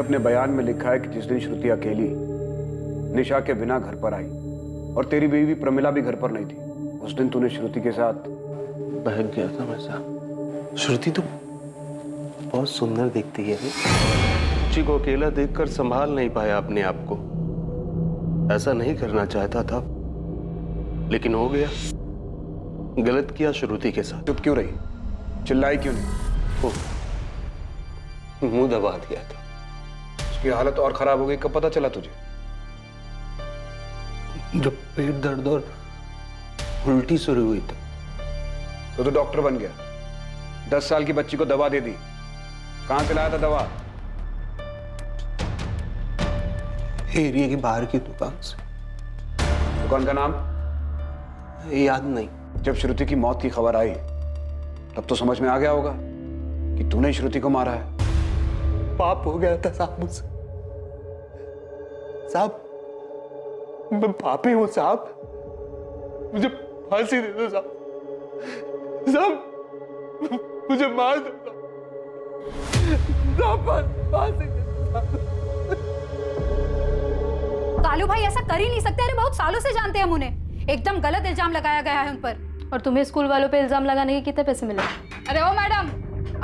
अपने बयान में लिखा है कि जिस दिन श्रुति अकेली निशा के बिना घर पर आई और तेरी बीवी प्रमिला भी घर पर नहीं थी, उस दिन तूने श्रुति के साथ बहक गया था मैं साहब। श्रुति तो बहुत सुंदर दिखती है। बच्ची को अकेला देखकर संभाल नहीं पाया अपने आप को। ऐसा नहीं करना चाहता था, लेकिन हो गया। गलत किया श्रुति के साथ। चुप क्यों रही? चिल्लाई क्यों नहीं? मुंह दबा दिया था। उसकी हालत और खराब हो गई, कब पता चला तुझे? जब पेट दर्द और उल्टी शुरू हुई तो डॉक्टर बन गया। 10 साल की बच्ची को दवा दे दी। कहां से लाया था दवा? एरिया के बाहर की दुकान से। दुकान का नाम याद नहीं। जब श्रुति की मौत की खबर आई तब तो समझ में आ गया होगा कि तूने श्रुति को मारा है। पाप हो गया था साहब मुझसे। साहब मैं पापी हूं साहब, मुझे फांसी दे दो साहब। साहब मुझे मार दो साहब, फांसी दे दो साहब। कालू भाई ऐसा कर ही नहीं सकते। अरे बहुत सालों से जानते हैं हम उन्हें। एकदम गलत इल्जाम लगाया गया है उन पर। और तुम्हें स्कूल वालों पे इल्जाम लगाने के कितने पैसे मिले? अरे ओ मैडम,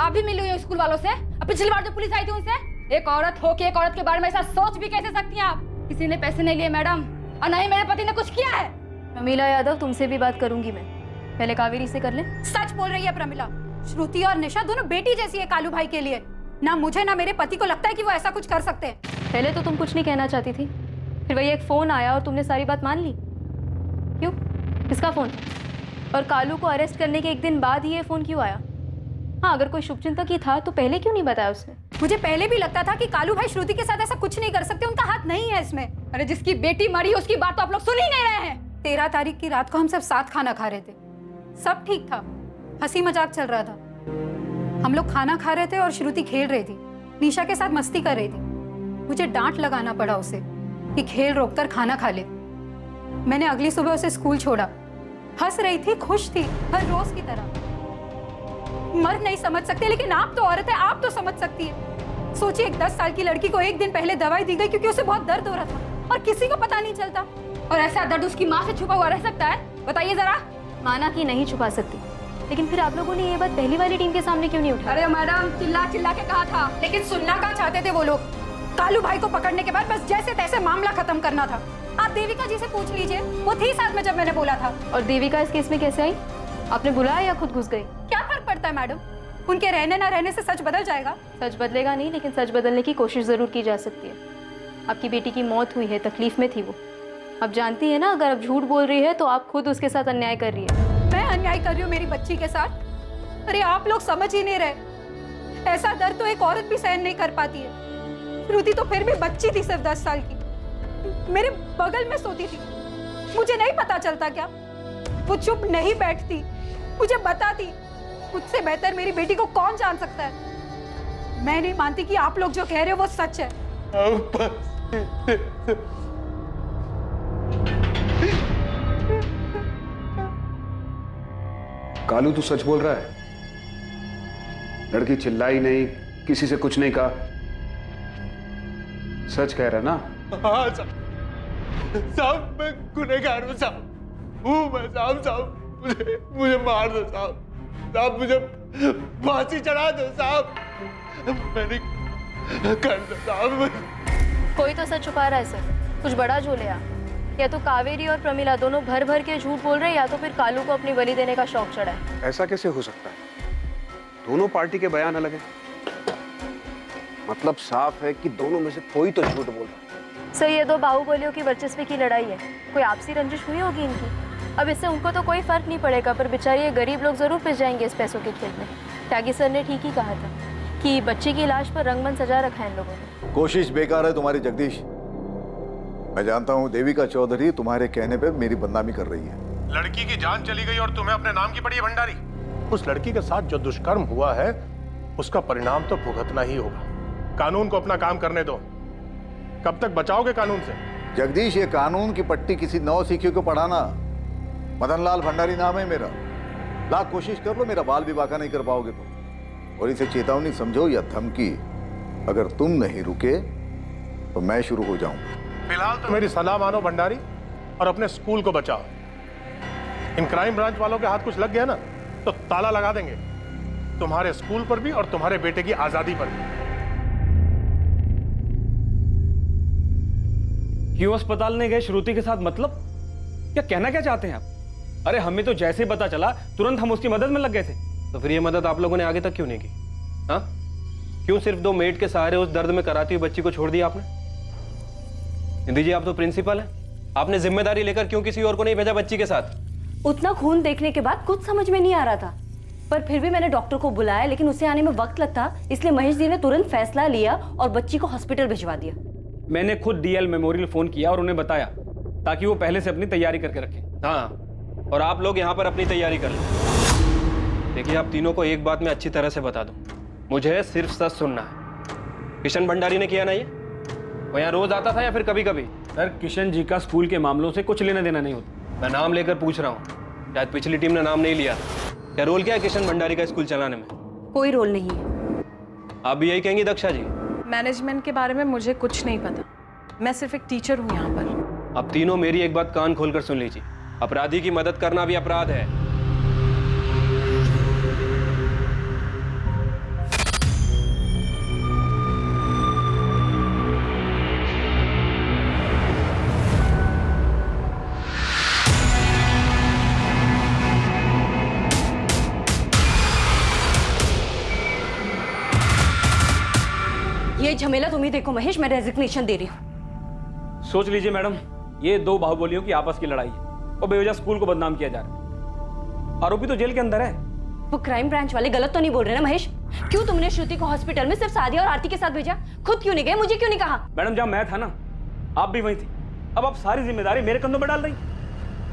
आप भी मिली हुई हो स्कूल वालों से? अब पिछली बार जो पुलिस आई थी उनसे? एक औरत हो के एक औरत के बारे में ऐसा सोच भी कैसे सकती हैं आप? किसी ने पैसे नहीं लिए मैडम, और नहीं मेरे पति ने कुछ किया है। प्रमिला यादव, तुमसे भी बात करूंगी मैं। पहले कावेरी से कर ले। सच बोल रही है प्रमिला। श्रुति और निशा दोनों बेटी जैसी है कालू भाई के लिए। ना मुझे ना मेरे पति को लगता है कि वो ऐसा कुछ कर सकते हैं। पहले तो तुम कुछ नहीं कहना चाहती थी, फिर वही एक फोन आया और तुमने सारी बात मान ली। क्यों? किसका फोन? और कालू को अरेस्ट करने के एक दिन बाद ही ये फोन क्यों आया? हाँ, अगर कोई शुभचिंतक ही था तो पहले क्यों नहीं बताया उसने? मुझे पहले भी लगता था कि कालू भाई श्रुति के साथ ऐसा कुछ नहीं कर सकते, उनका हाथ नहीं है इसमें। अरे जिसकी बेटी मरी उसकी बात तो आप लोग सुन ही नहीं रहे हैं। 13 तारीख की रात को हम सब साथ खाना खा रहे थे। सब ठीक था, हंसी मजाक चल रहा था। हम लोग खाना खा रहे थे और श्रुति खेल रही थी, निशा के साथ मस्ती कर रही थी। मुझे डांट लगाना पड़ा उसे कि खेल रोककर खाना खा ले। मैंने अगली सुबह उसे स्कूल छोड़ा। हंस रही थी, खुश थी, हर रोज की तरह। मर्द नहीं समझ सकते, लेकिन आप तो औरत है, आप तो समझ सकती है। सोचिए, एक 10 साल की लड़की को एक दिन पहले दवाई दी गई क्योंकि उसे बहुत दर्द हो रहा था और किसी को पता नहीं चलता। और ऐसा दर्द उसकी माँ से छुपा हुआ रह सकता है? बताइए जरा। माना कि नहीं छुपा सकती, लेकिन फिर आप लोगों ने ये बात पहली वाली टीम के सामने क्यों नहीं उठाई? अरे मैडम, चिल्ला चिल्ला के कहा था, लेकिन सुनना क्या चाहते थे वो लोग? कालू भाई को पकड़ने के बाद बस जैसे तैसे मामला खत्म करना था। आप देविका जी से पूछ लीजिए, वो थी साथ में जब मैंने बोला था। और देविका इस केस में कैसे आई? आपने बुलाया या खुद घुस गई? क्या फर्क पड़ता है मैडम? उनके रहने ना रहने से सच बदल जाएगा? सच बदलेगा नहीं, लेकिन सच बदलने की कोशिश जरूर की जा सकती है। आपकी बेटी की मौत हुई है, तकलीफ में थी वो। अब जानती है ना, अगर अब झूठ बोल रही है तो आप खुद उसके साथ अन्याय कर रही है। मैं अन्याय कर रही हूँ मेरी बच्ची के साथ? अरे आप लोग समझ ही नहीं रहे। ऐसा दर्द तो एक औरत भी सहन नहीं कर पाती है। श्रुति तो फिर भी बच्ची थी, सिर्फ 10 साल की, मेरे बगल में सोती थी। मुझे नहीं पता चलता क्या? वो चुप नहीं बैठती, मुझे बताती। मुझसे बेहतर मेरी बेटी को कौन जान सकता है? मैं नहीं मानती कि आप लोग जो कह रहे हो वो सच है। कालू तू सच बोल रहा है? लड़की चिल्लाई नहीं, किसी से कुछ नहीं कहा, सच कह रहा है ना? हाँ साहब, मैं गुनहगार हूँ साहब, हूँ मैं साहब। मुझे मार दो साहब, मुझे फांसी चढ़ा दो साहब, मैंने कर दो साहब। कोई तो सच छुपा रहा है सर, कुछ बड़ा झोले। या तो कावेरी और प्रमिला दोनों भर भर के झूठ बोल रहे हैं, या तो फिर कालू को अपनी बलि देने का शौक चढ़ा है। ऐसा कैसे हो सकता है? दोनों पार्टी के बयान अलग हैं। मतलब साफ है कि दोनों में से कोई तो झूठ बोल रहा है। सर, ये दो बाहुबलियों की वर्चस्व की लड़ाई है। कोई आपसी रंजिश हुई होगी इनकी। अब इससे उनको तो कोई फर्क नहीं पड़ेगा, पर बेचारे ये गरीब लोग जरूर पिस जाएंगे इस पैसों के खेल में। त्यागी सर ने ठीक ही कहा था कि बच्चे की लाश पर रंगमंच सजा रखा है इन लोगों ने। कोशिश बेकार है तुम्हारी जगदीश। मैं जानता हूँ देविका चौधरी तुम्हारे कहने पे मेरी बदनामी कर रही है। लड़की की जान चली गई और तुम्हें अपने नाम की पड़ी है भंडारी। उस लड़की के साथ जो दुष्कर्म हुआ है उसका परिणाम तो भुगतना ही होगा। कानून को अपना काम करने दो। कब तक बचाओगे कानून से? जगदीश, ये कानून की पट्टी किसी नौसिखिए को पढ़ाना। मदनलाल भंडारी नाम है मेरा। लाख कोशिश कर लो, मेरा बाल भी बाका नहीं कर पाओगे तुम। और इसे चेतावनी समझो या धमकी, अगर तुम नहीं रुके तो मैं शुरू हो जाऊं। फिलहाल तो मेरी सलाह मानो भंडारी और अपने स्कूल को बचाओ। इन क्राइम ब्रांच वालों के हाथ कुछ लग गया ना तो ताला लगा देंगे, तुम्हारे स्कूल पर भी और तुम्हारे बेटे की आजादी पर भी। क्यों अस्पताल नहीं गए श्रुति के साथ? मतलब क्या कहना क्या चाहते हैं आप? अरे हमें तो जैसे ही पता चला तुरंत हम उसकी मदद में लग गए थे। तो फिर ये मदद आप लोगों ने आगे तक क्यों नहीं की? हाँ, क्यों सिर्फ 2 मेड के सहारे उस दर्द में कराती हुई बच्ची को छोड़ दिया आपने? निधि जी, आप तो प्रिंसिपल हैं, आपने जिम्मेदारी लेकर क्यों किसी और को नहीं भेजा बच्ची के साथ? उतना खून देखने के बाद कुछ समझ में नहीं आ रहा था, पर फिर भी मैंने डॉक्टर को बुलाया, लेकिन उसे आने में वक्त लगता, इसलिए महेश जी ने तुरंत फैसला लिया और बच्ची को हॉस्पिटल भिजवा दिया। मैंने खुद डीएल मेमोरियल फोन किया और उन्हें बताया ताकि वो पहले से अपनी तैयारी करके रखें। हाँ, और आप लोग यहाँ पर अपनी तैयारी कर लें। देखिए, आप तीनों को एक बात मैं अच्छी तरह से बता दूं, मुझे सिर्फ सच सुनना है। किशन भंडारी ने किया ना ये? वो यहाँ रोज आता था या फिर कभी कभी? सर, किशन जी का स्कूल के मामलों से कुछ लेना देना नहीं होता। मैं नाम लेकर पूछ रहा हूँ, शायद पिछली टीम ने नाम नहीं लिया। क्या रोल क्या है किशन भंडारी का स्कूल चलाने में? कोई रोल नहीं है। आप भी यही कहेंगी दक्षा जी? मैनेजमेंट के बारे में मुझे कुछ नहीं पता, मैं सिर्फ एक टीचर हूँ यहाँ पर। आप तीनों मेरी एक बात कान खोलकर सुन लीजिए, अपराधी की मदद करना भी अपराध है। ये झमेला तुम ही देखो महेश, मैं रेजिग्नेशन दे रही हूँ। सोच लीजिए मैडम, ये 2 बाहुबलियों की आपस की लड़ाई है और बेवजह स्कूल को बदनाम किया जा रहा है। आरोपी तो जेल के अंदर है। वो क्राइम ब्रांच वाले गलत तो नहीं बोल रहे ना महेश? क्यों तुमने श्रुति को हॉस्पिटल में सिर्फ सादिया और आरती के साथ भेजा? खुद क्यों नहीं गए? मुझे क्यों नहीं कहा? मैडम, जब मैं था ना, आप भी वहीं थी। अब आप सारी जिम्मेदारी मेरे कंधों पर डाल रही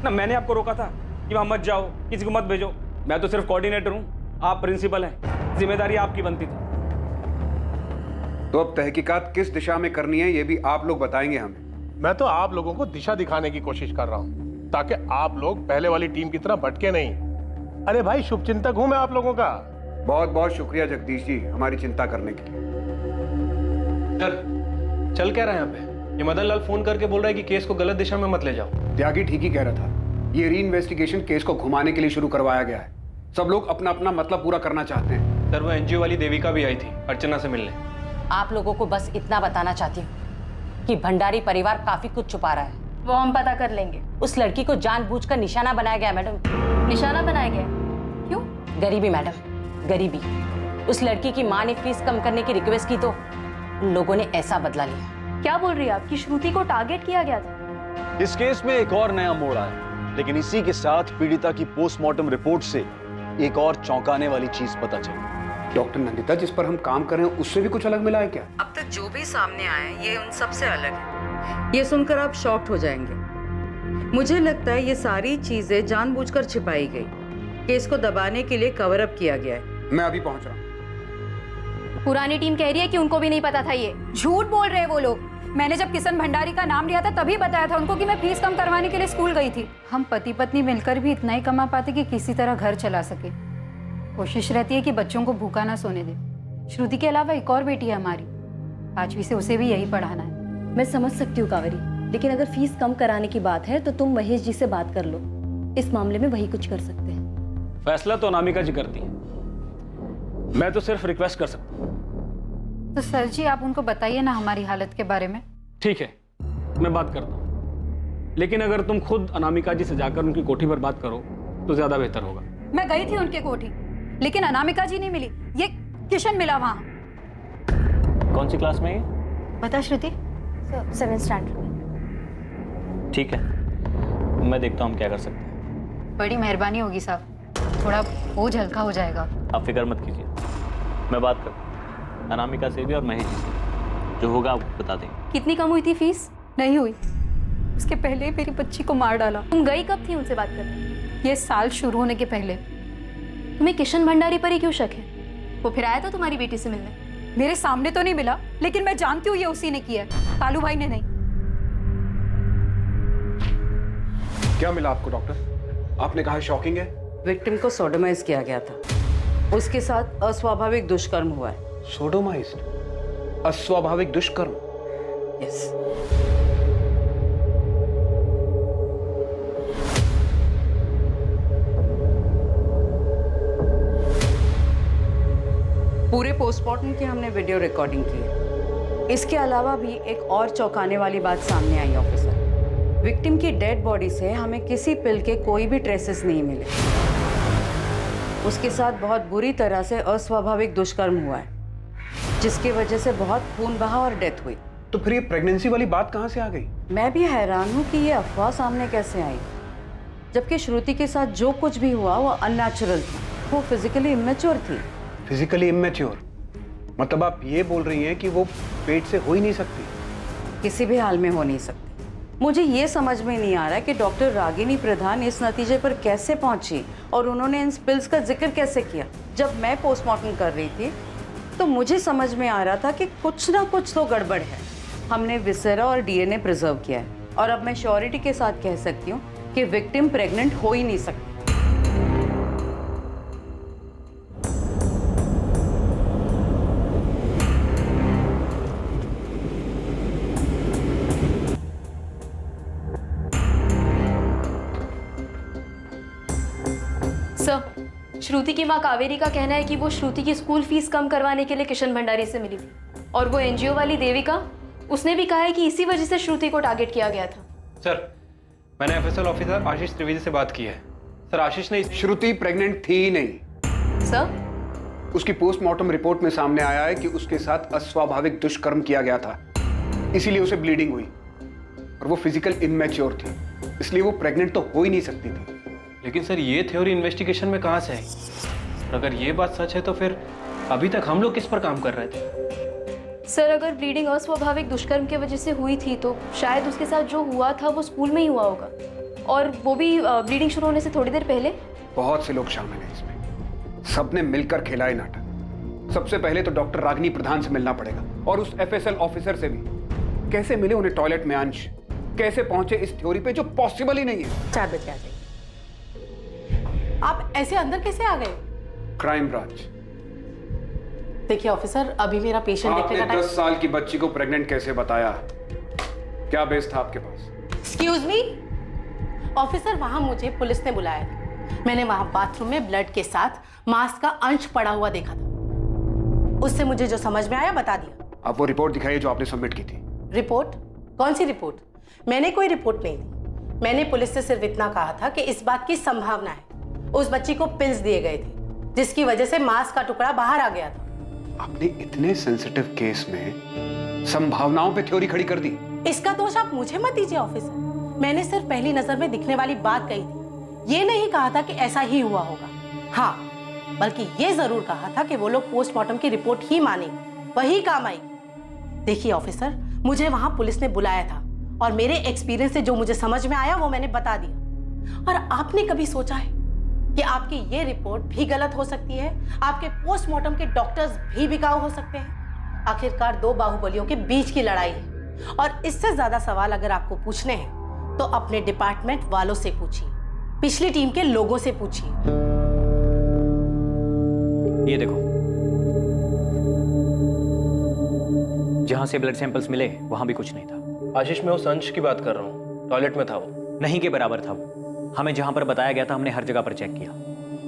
ना। मैंने आपको रोका था कि वहां मत जाओ, किसी को मत भेजो। मैं तो सिर्फ कोऑर्डिनेटर हूँ, आप प्रिंसिपल हैं, जिम्मेदारी आपकी बनती थी। तो अब तहकीकात किस दिशा में करनी है ये भी आप लोग बताएंगे हमें। मैं तो आप लोगों को दिशा दिखाने की कोशिश कर रहा हूं ताकि आप लोग पहले वाली टीम की तरह भटके नहीं। अरे भाई, शुभचिंतक हूं मैं आप लोगों का। बहुत बहुत शुक्रिया जगदीश जी, हमारी चिंता करने के लिए। चल क्या रहा है यहाँ पे? ये मदन लाल फोन करके बोल रहा है कि केस को गलत दिशा में मत ले जाओ। त्यागी ठीक ही कह रहा था, ये री इन्वेस्टिगेशन केस को घुमाने के लिए शुरू करवाया गया है। सब लोग अपना अपना मतलब पूरा करना चाहते हैं। सर, वो एनजीओ वाली देविका भी आई थी अर्चना से मिलने। आप लोगों को बस इतना बताना चाहती हूँ कि भंडारी परिवार काफी कुछ छुपा रहा है। वो हम पता कर लेंगे। उस लड़की को जानबूझकर निशाना बनाया गया मैडम। निशाना बनाया गया? क्यों? गरीबी मैडम, गरीबी। उस लड़की की माँ ने फीस कम करने की रिक्वेस्ट की तो उन लोगों ने ऐसा बदला लिया। क्या बोल रही है आप कि श्रुति को टारगेट किया गया था? इस केस में एक और नया मोड़ आया, लेकिन इसी के साथ पीड़िता की पोस्टमार्टम रिपोर्ट से एक और चौंकाने वाली चीज पता चली। डॉक्टर नंदिता, जिस पर हम काम कर रहे हैं उससे भी कुछ अलग मिला है क्या? अब तक जो भी सामने आया है ये उन सब से अलग है। ये सुनकर आप शॉक्ड हो जाएंगे। मुझे लगता है ये सारी चीजें जानबूझकर छिपाई गई, केस को दबाने के लिए कवर अप किया गया है। मैं अभी पहुंच रहा हूँ। पुरानी टीम कह रही है कि उनको भी नहीं पता था ये। झूठ बोल रहे हैं वो लोग। मैंने जब किशन भंडारी का नाम लिया था तभी बताया था उनको कि मैं फीस कम करवाने के लिए स्कूल गई थी। हम पति पत्नी मिलकर भी इतना ही कमा पाते कि किसी तरह घर चला सके। कोशिश रहती है कि बच्चों को भूखा ना सोने दे। श्रुति के अलावा एक और बेटी है हमारी, 5वीं से, उसे भी यही पढ़ाना है। मैं समझ सकती हूँ कावेरी, लेकिन अगर फीस कम कराने की बात है तो तुम महेश जी से बात कर लो। इस मामले में वही कुछ कर सकते हैं। फैसला तो अनामिका जी करती है, मैं तो सिर्फ रिक्वेस्ट कर सकता हूँ। तो सर जी, आप उनको बताइए ना हमारी हालत के बारे में। ठीक है, मैं बात करता हूँ, लेकिन अगर तुम खुद अनामिका जी से जाकर उनकी कोठी पर बात करो तो ज्यादा बेहतर होगा। मैं गई थी उनके कोठी, लेकिन अनामिका जी नहीं मिली, ये किशन मिला वहां। कौन सी क्लास में है? बता श्रुति। 7th स्टैंडर्ड में। ठीक है, मैं देखता हूँ हम क्या कर सकते हैं। बड़ी मेहरबानी होगी साहब, थोड़ा बोझ हल्का हो जाएगा। आप फिक्र मत कीजिए, मैं बात करता हूँ अनामिका से भी और महेश जी से, जो होगा आपको बता देंगे। कितनी कम हुई थी फीस? नहीं हुई, उसके पहले मेरी बच्ची को मार डाला। तुम गई कब थी उनसे बात करने? ये साल शुरू होने के पहले। तुम्हें किशन भंडारी पर ही क्यों शक है? वो फिर आया था तुम्हारी बेटी से मिलने? मेरे सामने तो नहीं मिला, लेकिन मैं जानती हूँ ये उसी ने किया है, कालू भाई ने नहीं। क्या मिला आपको डॉक्टर? आपने कहा शॉकिंग है। विक्टिम को सोडोमाइज किया गया था, उसके साथ अस्वाभाविक दुष्कर्म हुआ है। सोडोमाइज्ड? अस्वाभाविक दुष्कर्म? यस। पूरे पोस्टमार्टम की हमने वीडियो रिकॉर्डिंग की है। इसके अलावा भी एक और चौंकाने वाली बात सामने आई ऑफिसर। विक्टिम की डेड बॉडी से हमें किसी पिल के कोई भी ट्रेसेस नहीं मिले। उसके साथ बहुत बुरी तरह से अस्वाभाविक दुष्कर्म हुआ है, जिसकी वजह से बहुत खून बहा और डेथ हुई। तो फिर ये प्रेगनेंसी वाली बात कहाँ से आ गई? मैं भी हैरान हूँ कि ये अफवाह सामने कैसे आई, जबकि श्रुति के साथ जो कुछ भी हुआ वो अननेचुरल था। वो फिजिकली इमेच्योर थी। फिजिकली इमेच्योर मतलब आप ये बोल रही हैं कि वो पेट से हो ही नहीं सकती? किसी भी हाल में हो नहीं सकती। मुझे ये समझ में नहीं आ रहा कि डॉक्टर रागिनी प्रधान इस नतीजे पर कैसे पहुंची और उन्होंने इन पिल्स का जिक्र कैसे किया। जब मैं पोस्टमार्टम कर रही थी तो मुझे समझ में आ रहा था कि कुछ ना कुछ तो गड़बड़ है। हमने विसेरा और डीएनए प्रिजर्व किया है और अब मैं श्योरिटी के साथ कह सकती हूँ कि विक्टिम प्रेग्नेंट हो ही नहीं सकती। सर, श्रुति की मां कावेरी का कहना है कि वो श्रुति की स्कूल फीस कम करवाने के लिए किशन भंडारी से मिली थी और वो एनजीओ वाली देविका, उसने भी कहा है कि इसी वजह से श्रुति को टारगेट किया गया था। सर, मैंने एफएसएल ऑफिसर आशीष त्रिवेदी से बात की है। सर, आशीष ने श्रुति प्रेग्नेंट थी ही नहीं। सर, उसकी पोस्टमार्टम रिपोर्ट में सामने आया है कि उसके साथ अस्वाभाविक दुष्कर्म किया गया था, इसीलिए उसे ब्लीडिंग हुई और वो फिजिकल इनमैच्योर थी, इसलिए वो प्रेग्नेंट तो हो ही नहीं सकती थी। लेकिन सर, ये थ्योरी इन्वेस्टिगेशन में कहाँ से आई? और अगर ये बात सच है तो फिर अभी तक हम लोग किस पर काम कर रहे थे? सर, अगर ब्लीडिंग अस्वाभाविक दुष्कर्म की वजह से हुई थी तो शायद उसके साथ जो हुआ था वो स्कूल में ही हुआ होगा, और वो भी ब्लीडिंग शुरू होने से थोड़ी देर पहले। बहुत से लोग शामिल हैं इसमें, सबने मिलकर खेला है नाटक। सबसे पहले तो डॉक्टर रागिनी प्रधान से मिलना पड़ेगा और उस एफएसएल ऑफिसर से भी। कैसे मिले उन्हें टॉयलेट में अंश? कैसे पहुंचे इस थ्योरी पे जो पॉसिबल ही नहीं है? 4 बजे आ जाइए। आप ऐसे अंदर कैसे आ गए? Crime branch. देखिए ऑफिसर, अभी मेरा पेशेंट देखने का आपने 10 साल की बच्ची को प्रेग्नेंट कैसे बताया? क्या बेस था आपके पास? एक्सक्यूज मी ऑफिसर, वहां मुझे पुलिस ने बुलाया था। मैंने वहां बाथरूम में ब्लड के साथ मांस का अंश पड़ा हुआ देखा था। उससे मुझे जो समझ में आया बता दिया। आप वो रिपोर्ट दिखाइए जो आपने सबमिट की थी। रिपोर्ट? कौन सी रिपोर्ट? मैंने कोई रिपोर्ट नहीं दी। मैंने पुलिस से सिर्फ इतना कहा था कि इस बात की संभावना है उस बच्ची को पिल्स दिए गए थे, जिसकी वजह से मांस का टुकड़ा बाहर आ गया था। आपने इतने सेंसिटिव केस में संभावनाओं पे थ्योरी खड़ी कर दी। इसका दोष आप मुझे मत दीजिए ऑफिसर। मैंने सिर्फ पहली नजर में दिखने वाली बात कही थी, ये नहीं कहा था कि ऐसा ही हुआ होगा। हाँ, बल्कि ये जरूर कहा था कि वो लोग पोस्टमार्टम की रिपोर्ट ही मानेंगे, वही काम आएगी। देखिए ऑफिसर, मुझे वहां पुलिस ने बुलाया था और मेरे एक्सपीरियंस से जो मुझे समझ में आया वो मैंने बता दिया। और आपने कभी सोचा है कि आपकी ये रिपोर्ट भी गलत हो सकती है? आपके पोस्टमार्टम के डॉक्टर्स भी बिकाऊ हो सकते हैं। आखिरकार 2 बाहुबलियों के बीच की लड़ाई है और इससे ज्यादा सवाल अगर आपको पूछने हैं तो अपने डिपार्टमेंट वालों से पूछिए, पिछली टीम के लोगों से पूछिए। ये देखो, जहां से ब्लड सैंपल्स मिले वहां भी कुछ नहीं था। आशीष, मैं उस अंश की बात कर रहा हूँ। टॉयलेट में था वो। नहीं के बराबर था वो। हमें जहां पर बताया गया था हमने हर जगह पर चेक किया,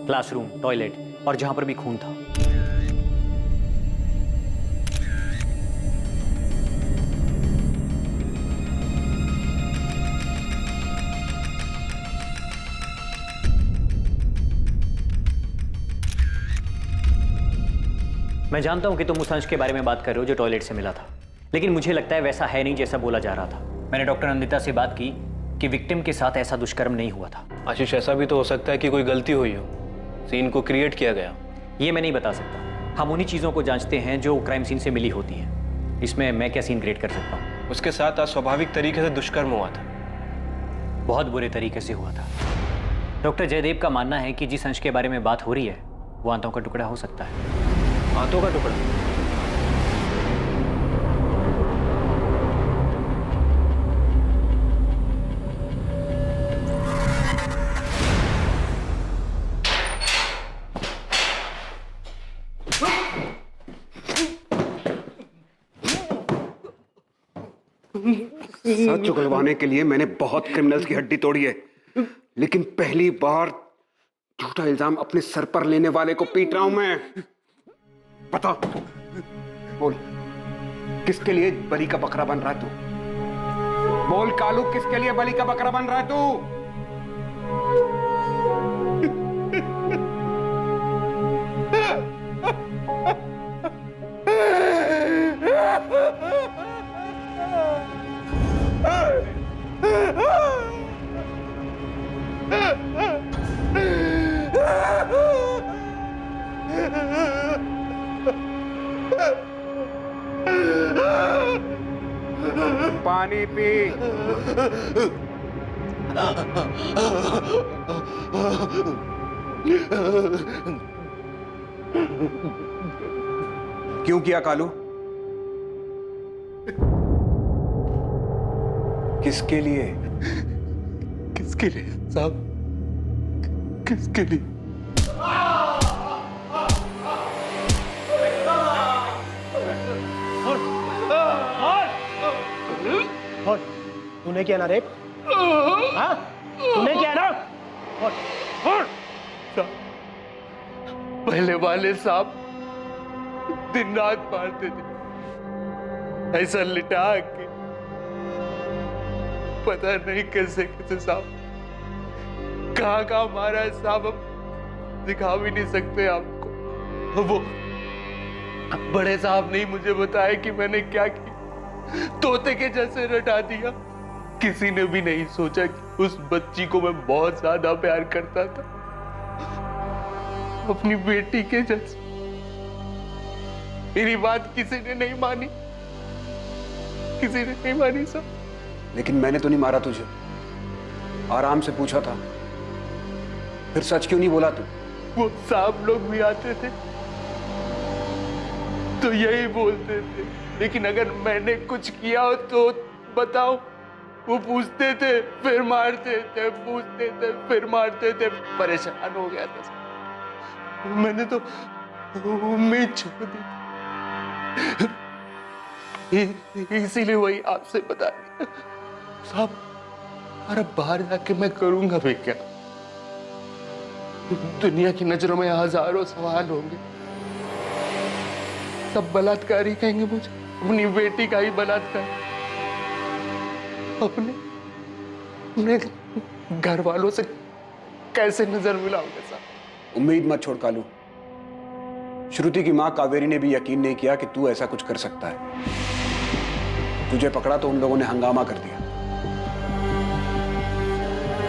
क्लासरूम, टॉयलेट और जहां पर भी खून था। मैं जानता हूं कि तुम उस अंश के बारे में बात कर रहे हो जो टॉयलेट से मिला था, लेकिन मुझे लगता है वैसा है नहीं जैसा बोला जा रहा था। मैंने डॉक्टर नंदिता से बात की कि विक्टिम के साथ ऐसा दुष्कर्म नहीं हुआ था। आशीष, ऐसा भी तो हो सकता है कि कोई गलती हुई हो, सीन को क्रिएट किया गया। ये मैं नहीं बता सकता। हम उन्हीं चीज़ों को जांचते हैं जो क्राइम सीन से मिली होती हैं। इसमें मैं क्या सीन क्रिएट कर सकता हूँ? उसके साथ अस्वाभाविक तरीके से दुष्कर्म हुआ था। बहुत बुरे तरीके से हुआ था। डॉक्टर जयदेव का मानना है कि जिस अंश के बारे में बात हो रही है वो आंतों का टुकड़ा हो सकता है। आंतों का टुकड़ा? सच उगलवाने के लिए मैंने बहुत क्रिमिनल्स की हड्डी तोड़ी है, लेकिन पहली बार झूठा इल्जाम अपने सर पर लेने वाले को पीट रहा हूं मैं। बता, बोल, किसके लिए बलि का बकरा बन रहा है तू? बोल कालू, किसके लिए बलि का बकरा बन रहा है तू? पानी पी। क्यों किया कालू? किसके लिए? किसके लिए साहब? किसके लिए? तूने किया ना रेप? हाँ? तूने किया ना? पहले वाले साहब दिन रात मारते थे, ऐसा लिटा के, पता नहीं कैसे कैसे साहब कहाँ कहाँ मारा है साहब, हम दिखा भी नहीं सकते आपको। वो बड़े साहब ने मुझे बताया कि मैंने क्या किया, तोते के जैसे रटा दिया। किसी ने भी नहीं सोचा कि उस बच्ची को मैं बहुत ज्यादा प्यार करता था, अपनी बेटी के जैसे। मेरी बात किसी ने नहीं मानी, किसी ने नहीं मानी सब। लेकिन मैंने तो नहीं मारा तुझे, आराम से पूछा था, फिर सच क्यों नहीं बोला तू? वो साहब लोग भी आते थे तो यही बोलते थे, लेकिन अगर मैंने कुछ किया हो तो बताओ। वो पूछते थे फिर मारते थे, पूछते थे फिर मारते थे। परेशान हो गया था, मैंने तो उम्मीद छोड़ दी, इसीलिए वही आपसे बता दिया साहब। अरे बाहर जाके मैं करूंगा भी क्या? दुनिया की नजरों में हजारों सवाल होंगे, सब बलात्कारी कहेंगे मुझे, अपनी बेटी का ही बलात्कार, अपने घर वालों से कैसे नजर मिलाओगे साहब? उम्मीद मत छोड़ कालू। श्रुति की मां कावेरी ने भी यकीन नहीं किया कि तू ऐसा कुछ कर सकता है। तुझे पकड़ा तो उन लोगों ने हंगामा कर दिया।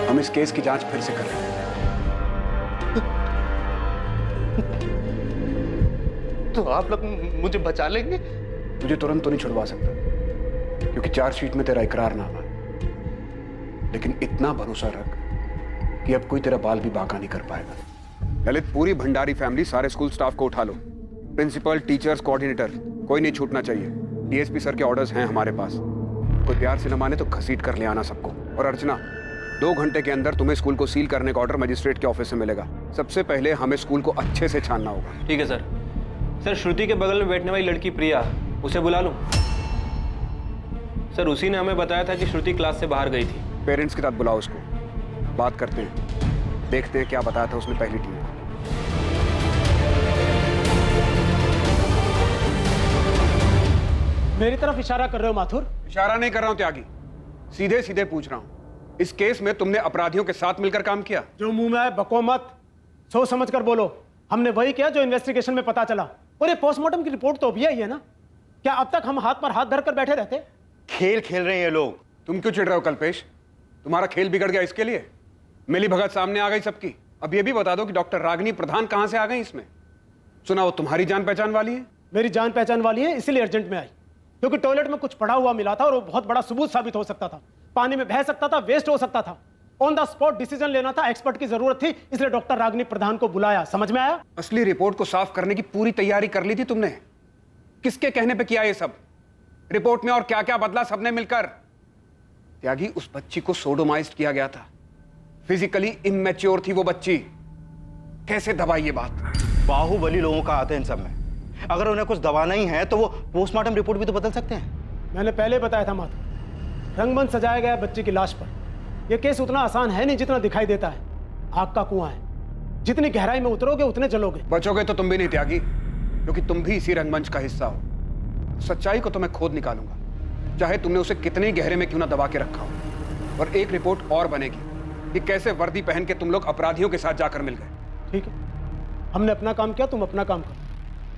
हम इस केस की जांच फिर से कर रहे हैं। तो आप लोग मुझे बचा लेंगे? तुझे तुरंत तो नहीं छुड़वा सकता, क्योंकि चार्जशीट में तेरा इकरारनामा है। लेकिन इतना भरोसा रख कि अब कोई तेरा बाल भी बांका नहीं कर पाएगा। ललित, पूरी भंडारी फैमिली, सारे स्कूल स्टाफ को उठा लो। प्रिंसिपल, टीचर्स, कोऑर्डिनेटर, कोई नहीं छूटना चाहिए। डीएसपी सर के ऑर्डर्स हैं हमारे पास। कोई प्यार से न माने तो घसीट कर ले आना सबको। और अर्चना, 2 घंटे के अंदर तुम्हें स्कूल को सील करने का ऑर्डर मजिस्ट्रेट के ऑफिस से मिलेगा। सबसे पहले हमें स्कूल को अच्छे से छानना होगा। ठीक है सर। सर, श्रुति के बगल में बैठने वाली लड़की प्रिया, उसे बुला लूं? सर, उसी ने हमें बताया था कि श्रुति क्लास से बाहर गई थी। पेरेंट्स के साथ बुलाओ उसको, बात करते हैं, देखते हैं क्या बताया था उसने पहली टीम को। मेरी तरफ इशारा कर रहे हो माथुर? इशारा नहीं कर रहा हूं त्यागी, सीधे सीधे पूछ रहा हूं। इस केस में तुमने अपराधियों के साथ मिलकर काम किया? जो मुंह में आए बको मत, सोच समझ कर बोलो। हमने वही किया जो इन्वेस्टिगेशन में पता चला। और ये पोस्टमार्टम की रिपोर्ट तो अभी आई है ना? क्या अब तक हम हाथ पर हाथ धरकर बैठे रहते? खेल खेल रहे हैं ये लोग। तुम क्यों चिढ़ रहे हो कल्पेश? तुम्हारा खेल बिगड़ गया इसके लिए? मिली भगत सामने आ गई सबकी। अब ये भी बता दो कि डॉक्टर रागिनी प्रधान कहां से आ गई इसमें? सुना वो तुम्हारी जान पहचान वाली है? मेरी जान पहचान वाली है, इसीलिए अर्जेंट में आई, क्योंकि टॉयलेट में कुछ पड़ा हुआ मिला था और वो बहुत बड़ा सबूत साबित हो सकता था। पानी में बह सकता था, वेस्ट हो सकता था। ऑन द स्पॉट डिसीजन लेना था, एक्सपर्ट की जरूरत थी, इसलिए डॉक्टर रागिनी प्रधान को बुलाया। समझ में आया? असली रिपोर्ट को साफ करने की पूरी तैयारी कर ली थी तुमने। किसके कहने पे किया ये सब? रिपोर्ट में और क्या क्या बदला सबने मिलकर? त्यागी, उस बच्ची को सोडोमाइज्ड किया गया था। फिजिकली इमैच्योर थी वो बच्ची। कैसे दबाई ये बात? बाहुबली लोगों का आते हैं इन सब में। अगर उन्हें कुछ दबाना ही है तो वो पोस्टमार्टम रिपोर्ट भी तो बदल सकते हैं। मैंने पहले बताया था माधव, रंगमंच सजाया गया है बच्ची की लाश पर। यह केस उतना आसान है नहीं जितना दिखाई देता है। आग का कुआं है, जितनी गहराई में उतरोगे उतने जलोगे। बचोगे तो तुम भी नहीं त्यागी, क्योंकि तुम भी इसी रंगमंच का हिस्सा हो। सच्चाई को तो मैं खोद निकालूंगा, चाहे तुमने उसे कितने गहरे में क्यों ना दबा के रखा हो। और एक रिपोर्ट और बनेगी कि कैसे वर्दी पहन के तुम लोग अपराधियों के साथ जाकर मिल गए। ठीक है, हमने अपना काम किया, तुम अपना काम करो।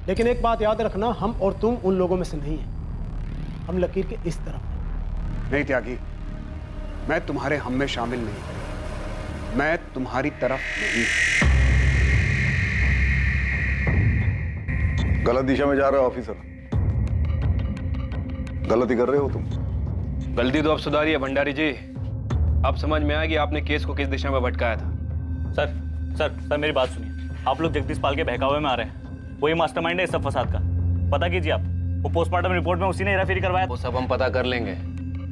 लेकिन एक बात याद रखना, हम और तुम उन लोगों में से नहीं हैं। हम लकीर के इस तरफ हैं। नहीं त्यागी, मैं तुम्हारे हम में शामिल नहीं, मैं तुम्हारी तरफ नहीं। गलत दिशा में जा रहे हो ऑफिसर, गलती कर रहे हो तुम। गलती तो अब सुधारी है भंडारी जी। अब समझ में आया कि आपने केस को किस दिशा में भटकाया था। सर सर सर मेरी बात सुनिए। आप लोग जगदीश पाल के बहकावे में आ रहे हैं। वही मास्टरमाइंड है इस सब फसाद का। पता कीजिए आप, वो पोस्टमार्टम रिपोर्ट में उसी ने हेराफेरी करवाया। वो सब हम पता कर लेंगे,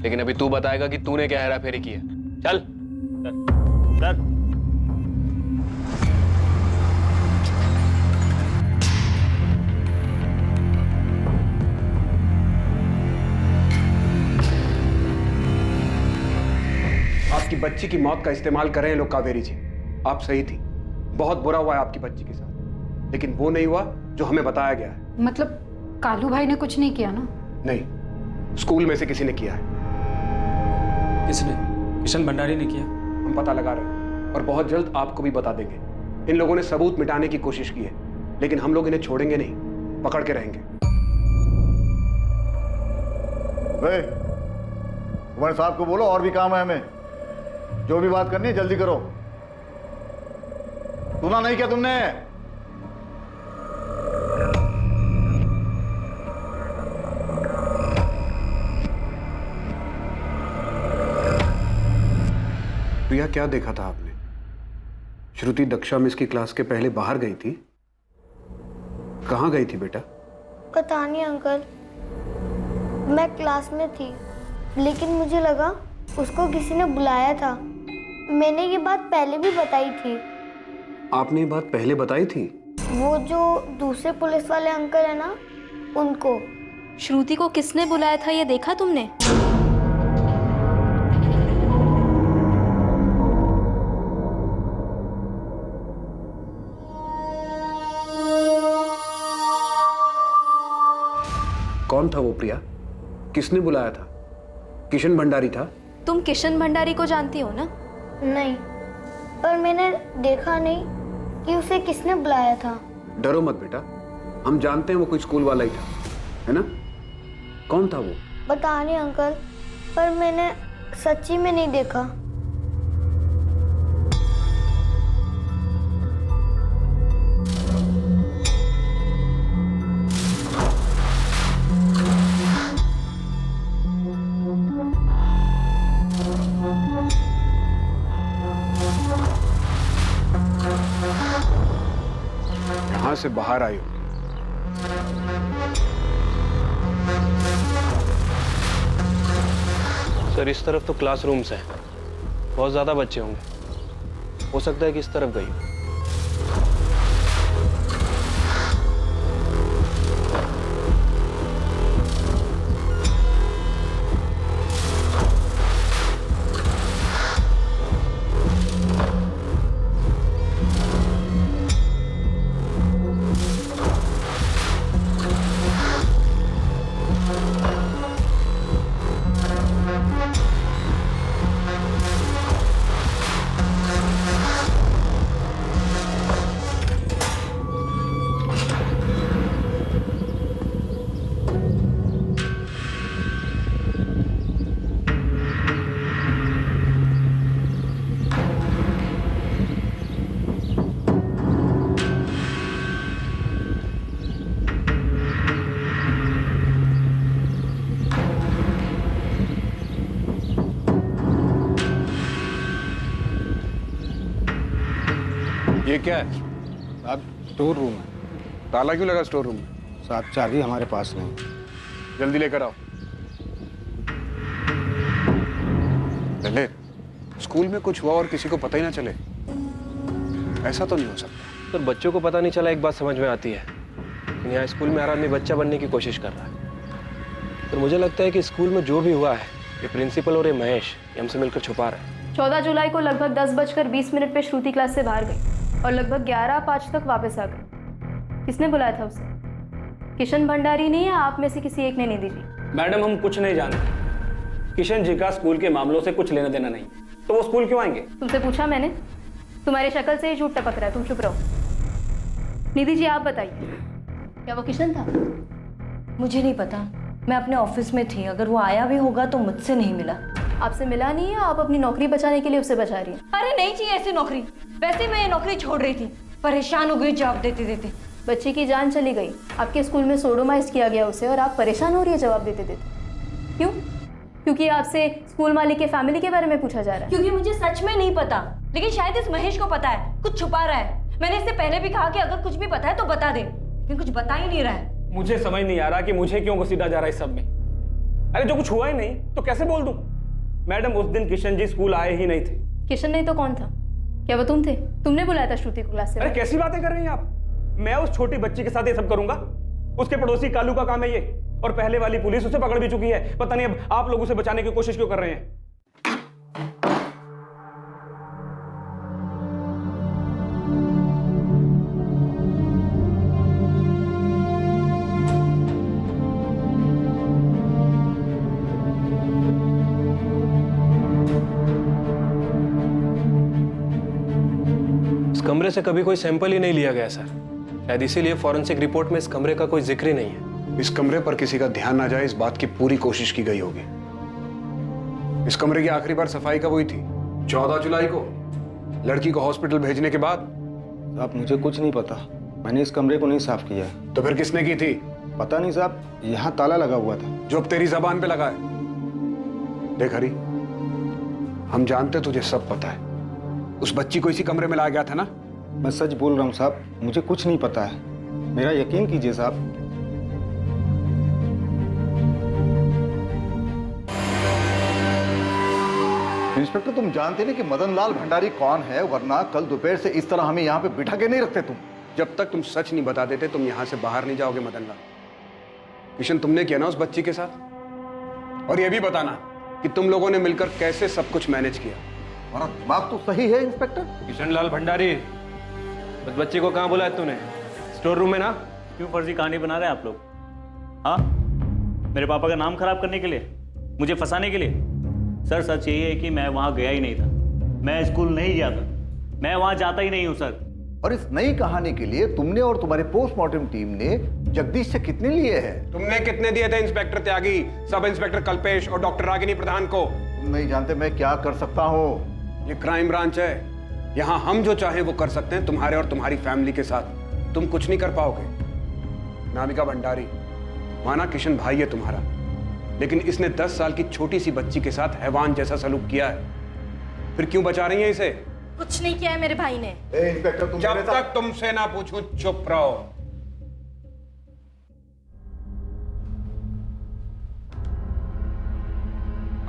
लेकिन अभी तू बताएगा कि तूने क्या हेराफेरी की है। चल सर। आपकी बच्ची की मौत का इस्तेमाल कर रहे हैं लोग कावेरी जी। आप सही थी, बहुत बुरा हुआ है आपकी बच्ची के साथ, लेकिन वो नहीं हुआ जो हमें बताया गया है। मतलब कालू भाई ने कुछ नहीं किया ना? नहीं, स्कूल में से किसी ने किया है। किसने? किशन भंडारी ने किया। हम पता लगा रहे हैं और बहुत जल्द आपको भी बता देंगे। इन लोगों ने सबूत मिटाने की कोशिश की है, लेकिन हम लोग इन्हें छोड़ेंगे नहीं, पकड़ के रहेंगे। कुमार साहब को बोलो और भी काम है हमें। जो भी बात करनी है जल्दी करो। सुना नहीं क्या तुमने? प्रिया, क्या देखा था आपने? श्रुति दक्षा मिस की क्लास के पहले बाहर गई थी। कहाँ गई थी बेटा? पता नहीं अंकल, मैं क्लास में थी, लेकिन मुझे लगा उसको किसी ने बुलाया था। मैंने ये बात पहले भी बताई थी। आपने ये बात पहले बताई थी? वो जो दूसरे पुलिस वाले अंकल है ना, उनको। श्रुति को किसने बुलाया था ये देखा तुमने? कौन था वो प्रिया? किसने बुलाया था? किशन भंडारी था? तुम किशन भंडारी को जानती हो ना? नहीं, पर मैंने देखा नहीं कि उसे किसने बुलाया था। डरो मत बेटा, हम जानते हैं वो कोई स्कूल वाला ही था, है ना? कौन था वो? पता नहीं अंकल, पर मैंने सच्ची में नहीं देखा। यहां से बाहर आई हो। सर, इस तरफ तो क्लासरूम्स हैं, बहुत ज्यादा बच्चे होंगे। हो सकता है कि इस तरफ गई हो। ये क्या है? साहब, स्टोर रूम है। ताला क्यों लगा स्टोर रूम में? साहब, चाबी हमारे पास नहीं। जल्दी लेकर आओ। ललित, स्कूल में कुछ हुआ और किसी को पता ही ना चले, ऐसा तो नहीं हो सकता। सर, बच्चों को पता नहीं चला एक बात समझ में आती है, लेकिन यहाँ स्कूल में हर आदमी बच्चा बनने की कोशिश कर रहा है। तो मुझे लगता है कि स्कूल में जो भी हुआ है ये प्रिंसिपल और ये महेश ये हमसे मिलकर छुपा रहा है। 14 जुलाई को लगभग 10:20 पे श्रुति क्लास से बाहर गई और लगभग 11:05 तक वापस आ गई। किसने बुलाया था उसे? किशन भंडारी ने या आप में से किसी एक ने? निधि जी। मैडम हम कुछ नहीं जानते। किशन जी का स्कूल के मामलों से कुछ लेना देना नहीं, तो वो स्कूल क्यों आएंगे? तुमसे पूछा मैंने? तुम्हारी शक्ल से ही झूठ टपक रहा है, तुम चुप रहो। निधि जी आप बताइए, क्या वो किशन था? मुझे नहीं पता, मैं अपने ऑफिस में थी। अगर वो आया भी होगा तो मुझसे नहीं मिला। आपसे मिला नहीं है? आप अपनी नौकरी बचाने के लिए उससे बचा रही हैं? अरे नहीं चाहिए ऐसी नौकरी। वैसे मैं ये नौकरी छोड़ रही थी, परेशान हो गई जवाब देते देते। बच्ची की जान चली गई, आपके स्कूल में सोडोमाइज किया गया उसे, और आप परेशान हो रही है जवाब देते देते। क्यों? क्योंकि आपसे स्कूल मालिक के फैमिली के बारे में पूछा जा रहा है। क्योंकि मुझे सच में नहीं पता, लेकिन शायद इस महेश को पता है, कुछ छुपा रहा है। मैंने इससे पहले भी कहा कि अगर कुछ भी पता है तो बता दे, लेकिन कुछ बता ही नहीं रहा है। मुझे समझ नहीं आ रहा कि मुझे क्यों घसीटा जा रहा है इस सब में। अरे जो कुछ हुआ ही नहीं तो कैसे बोल दूं? मैडम उस दिन किशन जी स्कूल आए ही नहीं थे। किशन नहीं तो कौन था? क्या वो तुम थे? तुमने बुलाया था श्रुति को क्लास से? अरे कैसी बातें कर रही हैं आप? मैं उस छोटी बच्ची के साथ ये सब करूंगा? उसके पड़ोसी कालू का काम है ये, और पहले वाली पुलिस उसे पकड़ भी चुकी है। पता नहीं अब आप लोग उसे बचाने की कोशिश क्यों कर रहे हैं? इस कमरे से कभी कोई सैंपल ही नहीं लिया गया सर। शायद इसीलिए फॉरेंसिक रिपोर्ट में इस कमरे का कोई जिक्र ही नहीं है। इस कमरे पर किसी का ध्यान ना जाए इस बात की पूरी कोशिश की गई होगी। इस कमरे की आखिरी बार सफाई कब हुई थी? 14 जुलाई को, लड़की को हॉस्पिटल भेजने के बाद। साहब मुझे कुछ नहीं पता, मैंने इस कमरे को नहीं साफ किया है। तो फिर किसने की थी? पता नहीं साहब, यहाँ ताला लगा हुआ था। जो अब तेरी जबान पे लगा है। देख हरी, हम जानते तुझे सब पता है। उस बच्ची को इसी कमरे में लाया गया था ना? मैं सच बोल रहा हूँ साहब, मुझे कुछ नहीं पता है, मेरा यकीन कीजिए साहब। इंस्पेक्टर तुम जानते नहीं कि मदन लाल भंडारी कौन है, वरना कल दोपहर से इस तरह हमें यहाँ पे बिठा के नहीं रखते तुम। जब तक तुम सच नहीं बता देते तुम यहाँ से बाहर नहीं जाओगे मदन लाल। किशन तुमने किया ना उस बच्ची के साथ? और ये भी बताना कि तुम लोगों ने मिलकर कैसे सब कुछ मैनेज किया। हमारा दिमाग तो सही है इंस्पेक्टर। किशन लाल भंडारी, उस बच्चे को कहाँ बुलाया तूने? स्टोर रूम में ना? क्यों फर्जी कहानी बना रहे हैं आप लोग? हाँ, मेरे पापा का नाम खराब करने के लिए, मुझे फंसाने के लिए? सर सच यही है कि मैं वहां गया ही नहीं था, मैं स्कूल नहीं गया था, मैं वहां जाता ही नहीं हूं सर। और इस नई कहानी के लिए तुमने और तुम्हारे पोस्टमार्टम टीम ने जगदीश से कितने लिए हैं? तुमने कितने दिए थे इंस्पेक्टर त्यागी, सब इंस्पेक्टर कल्पेश और डॉक्टर रागिनी प्रधान को? तुम नहीं जानते मैं क्या कर सकता हूँ। ये क्राइम ब्रांच है, यहाँ हम जो चाहें वो कर सकते हैं तुम्हारे और तुम्हारी फैमिली के साथ। तुम कुछ नहीं कर पाओगे। नामिका भंडारी, माना किशन भाई है तुम्हारा, लेकिन इसने 10 साल की छोटी सी बच्ची के साथ हैवान जैसा सलूक किया है। फिर क्यों बचा रही है इसे? कुछ नहीं किया है मेरे भाई ने। इंस्पेक्टर तुम जब तक तुमसे ना पूछूं चुप रहो।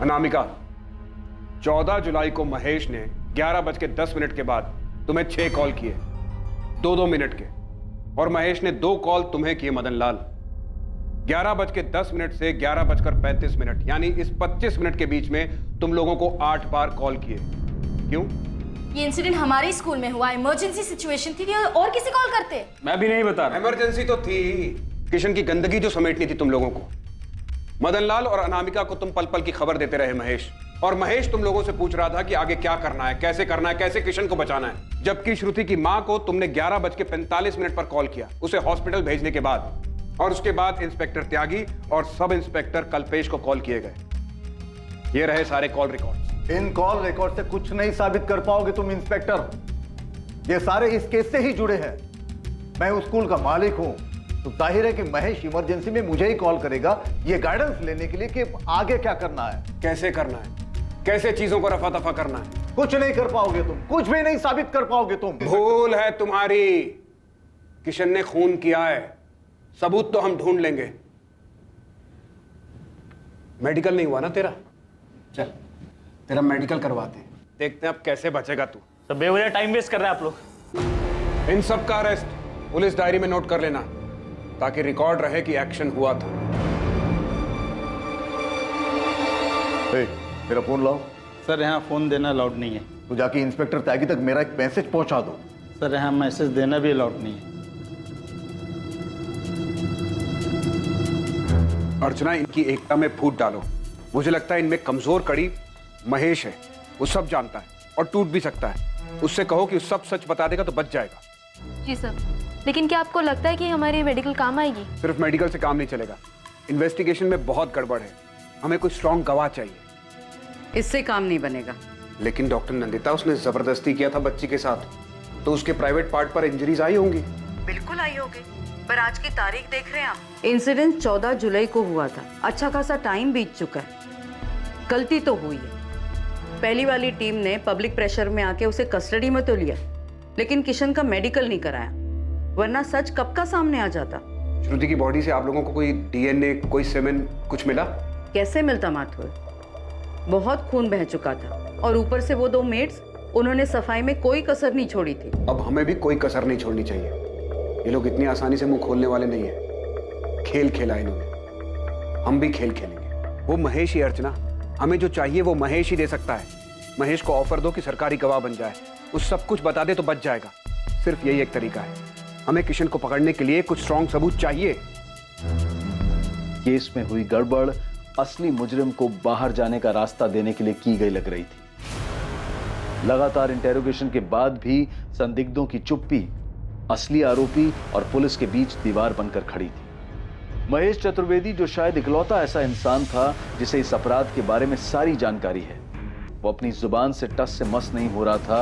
अनामिका, 14 जुलाई को महेश ने 11:10 के बाद तुम्हें 6 कॉल किए, 2-2 मिनट के, और महेश ने 2 कॉल तुम्हें किए मदन लाल। 11:10 से 11:35, यानी इस 25 मिनट के बीच में तुम लोगों को 8 बार कॉल किए। क्यों? ये इंसिडेंट हमारे स्कूल में हुआ, इमरजेंसी सिचुएशन थी, और किसी कॉल करते? मैं भी नहीं बता रहा। इमरजेंसी तो थी, किशन की गंदगी जो समेटनी थी तुम लोगों को। मदन लाल और अनामिका को तुम पल पल की खबर देते रहे महेश, और महेश तुम लोगों से पूछ रहा था कि आगे क्या करना है, कैसे करना है, कैसे किशन को बचाना है। जबकि श्रुति की मां को तुमने 11:45 पर कॉल किया, उसे हॉस्पिटल भेजने के बाद, और उसके बाद इंस्पेक्टर त्यागी और सब इंस्पेक्टर कल्पेश को कॉल किए गए। ये रहे सारे कॉल रिकॉर्ड्स। इन कॉल रिकॉर्ड से कुछ नहीं साबित कर पाओगे तुम इंस्पेक्टर। ये सारे इस केस से ही जुड़े हैं। मैं उस स्कूल का मालिक हूं, तो जाहिर है कि महेश इमरजेंसी में मुझे ही कॉल करेगा ये गाइडेंस लेने के लिए कि आगे क्या करना है, कैसे करना है, कैसे चीजों को रफा दफा करना है। कुछ नहीं कर पाओगे तुम, कुछ भी नहीं साबित कर पाओगे तुम। भूल है तुम्हारी। किशन ने खून किया है, सबूत तो हम ढूंढ लेंगे। मेडिकल नहीं हुआ ना तेरा? चल तेरा मेडिकल करवाते हैं, देखते हैं अब कैसे बचेगा तू। सब बेवजह टाइम वेस्ट कर रहे हैं आप लोग। इन सब का अरेस्ट पुलिस डायरी में नोट कर लेना, ताकि रिकॉर्ड रहे कि एक्शन हुआ था। मेरा फोन लाओ। सर यहाँ फोन देना अलाउड नहीं है। तो जाके इंस्पेक्टर त्यागी तक मेरा एक मैसेज पहुंचा दो। सर यहाँ मैसेज देना भी अलाउड नहीं है। अर्चना, इनकी एकता में फूट डालो। मुझे लगता है इनमें कमजोर कड़ी महेश है। वो सब जानता है और टूट भी सकता है। उससे कहो कि सब सच बता देगा तो बच जाएगा। जी सर, लेकिन क्या आपको लगता है कि हमारी मेडिकल काम आएगी? सिर्फ मेडिकल से काम नहीं चलेगा। इन्वेस्टिगेशन में बहुत गड़बड़ है। हमें कोई स्ट्रॉन्ग गवाह चाहिए। इससे काम नहीं बनेगा। लेकिन डॉक्टर नंदिता, उसने जबरदस्ती किया था बच्ची के साथ, तो उसके प्राइवेट पार्ट पर इंजरीज आई होंगी। बिल्कुल आई होगी, पर आज की तारीख देख रहे हैं आप। इंसिडेंट 14 जुलाई को हुआ था। अच्छा खासा टाइम बीत चुका है। गलती तो हुई है। पहली वाली टीम ने पब्लिक प्रेशर में आके उसे कस्टडी में तो लिया, लेकिन किशन का मेडिकल नहीं कराया, वरना सच कब का सामने आ जाता। श्रुति की बॉडी से आप लोगों को कोई डीएनए, कोई सेमेन कुछ मिला? कैसे मिलता माथुर? बहुत खून बह चुका था, और ऊपर से वो 2 मेड्स, उन्होंने सफाई में कोई कसर नहीं छोड़ी थी। अब हमें भी कोई कसर नहीं छोड़नी चाहिए। ये लोग इतनी आसानी से मुंह खोलने वाले नहीं है। खेल खेला इन्होंने, हम भी खेल खेलेंगे। वो महेश ही, अर्चना, हमें जो चाहिए वो महेश ही दे सकता है। महेश को ऑफर दो कि सरकारी गवाह बन जाए, उस सब कुछ बता दे तो बच जाएगा। सिर्फ यही एक तरीका है। हमें किशन को पकड़ने के लिए कुछ स्ट्रॉन्ग सबूत चाहिए। केस में हुई गड़बड़ असली मुजरिम को बाहर जाने का रास्ता देने के लिए की गई लग रही थी। लगातार इंटेरोगेशन के बाद भी संदिग्धों की चुप्पी असली आरोपी और पुलिस के बीच दीवार बनकर खड़ी थी। महेश चतुर्वेदी, जो शायद इकलौता ऐसा इंसान था जिसे इस अपराध के बारे में सारी जानकारी है, वो अपनी जुबान से टस से मस नहीं हो रहा था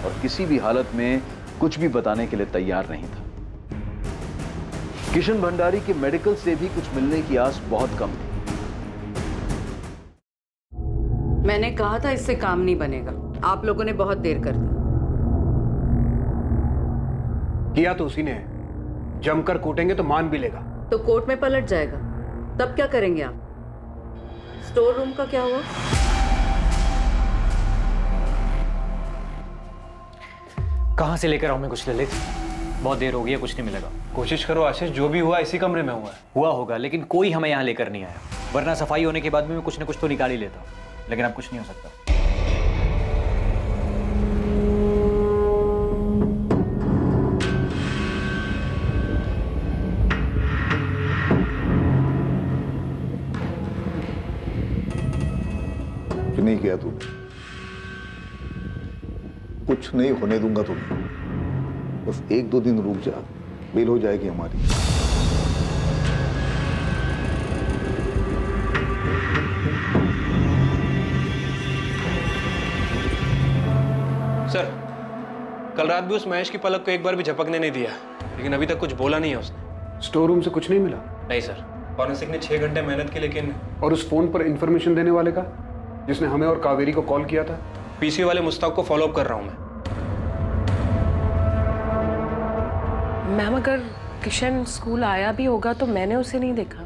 और किसी भी हालत में कुछ भी बताने के लिए तैयार नहीं था। किशन भंडारी के मेडिकल से भी कुछ मिलने की आस बहुत कम थी। मैंने कहा था इससे काम नहीं बनेगा। आप लोगों ने बहुत देर कर दी। किया तो उसी ने है। जमकर कूटेंगे तो मान भी लेगा। तो कोर्ट में पलट जाएगा, तब क्या करेंगे आप? स्टोर रूम का क्या हुआ? कहां से लेकर आऊं मैं कुछ ललित? बहुत देर हो गई है, कुछ नहीं मिलेगा। कोशिश करो आशीष, जो भी हुआ इसी कमरे में हुआ है। हुआ होगा, लेकिन कोई हमें यहाँ लेकर नहीं आया, वरना सफाई होने के बाद भी मैं कुछ न कुछ तो निकाल ही लेता। लेकिन अब कुछ नहीं हो सकता। नहीं किया तूने, कुछ नहीं होने दूंगा तुम्हें। बस 1-2 दिन रुक जा, बेल हो जाएगी हमारी। सर, कल रात भी उस महेश की पलक को एक बार भी झपकने नहीं दिया, लेकिन अभी तक कुछ बोला नहीं है उसने। स्टोर रूम से कुछ नहीं मिला? नहीं सर, फॉरेंसिक ने 6 घंटे मेहनत की, लेकिन। और उस फोन पर इंफॉर्मेशन देने वाले का, जिसने हमें और कावेरी को कॉल किया था? पीसी वाले मुस्ताक को फॉलो अप कर रहा हूं मैं। मैम, अगर किशन स्कूल आया भी होगा तो मैंने उसे नहीं देखा।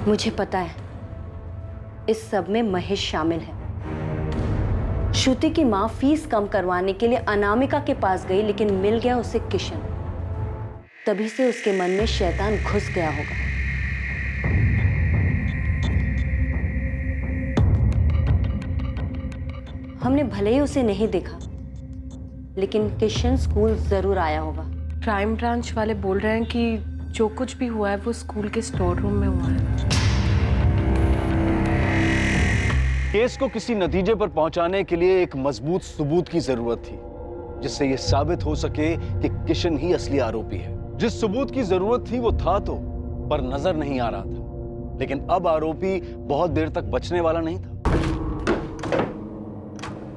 मुझे पता है, इस सब में महेश शामिल है। श्रुति की माँ फीस कम करवाने के लिए अनामिका के पास गई, लेकिन मिल गया उसे किशन। तभी से उसके मन में शैतान घुस गया होगा। हमने भले ही उसे नहीं देखा, लेकिन किशन स्कूल जरूर आया होगा। क्राइम ब्रांच वाले बोल रहे हैं कि जो कुछ भी हुआ है वो स्कूल के स्टोर रूम में हुआ है। केस को किसी नतीजे पर पहुंचाने के लिए एक मजबूत सबूत की जरूरत थी, जिससे यह साबित हो सके कि किशन ही असली आरोपी है। जिस सबूत की जरूरत थी वो था तो, पर नजर नहीं आ रहा था। लेकिन अब आरोपी बहुत देर तक बचने वाला नहीं था।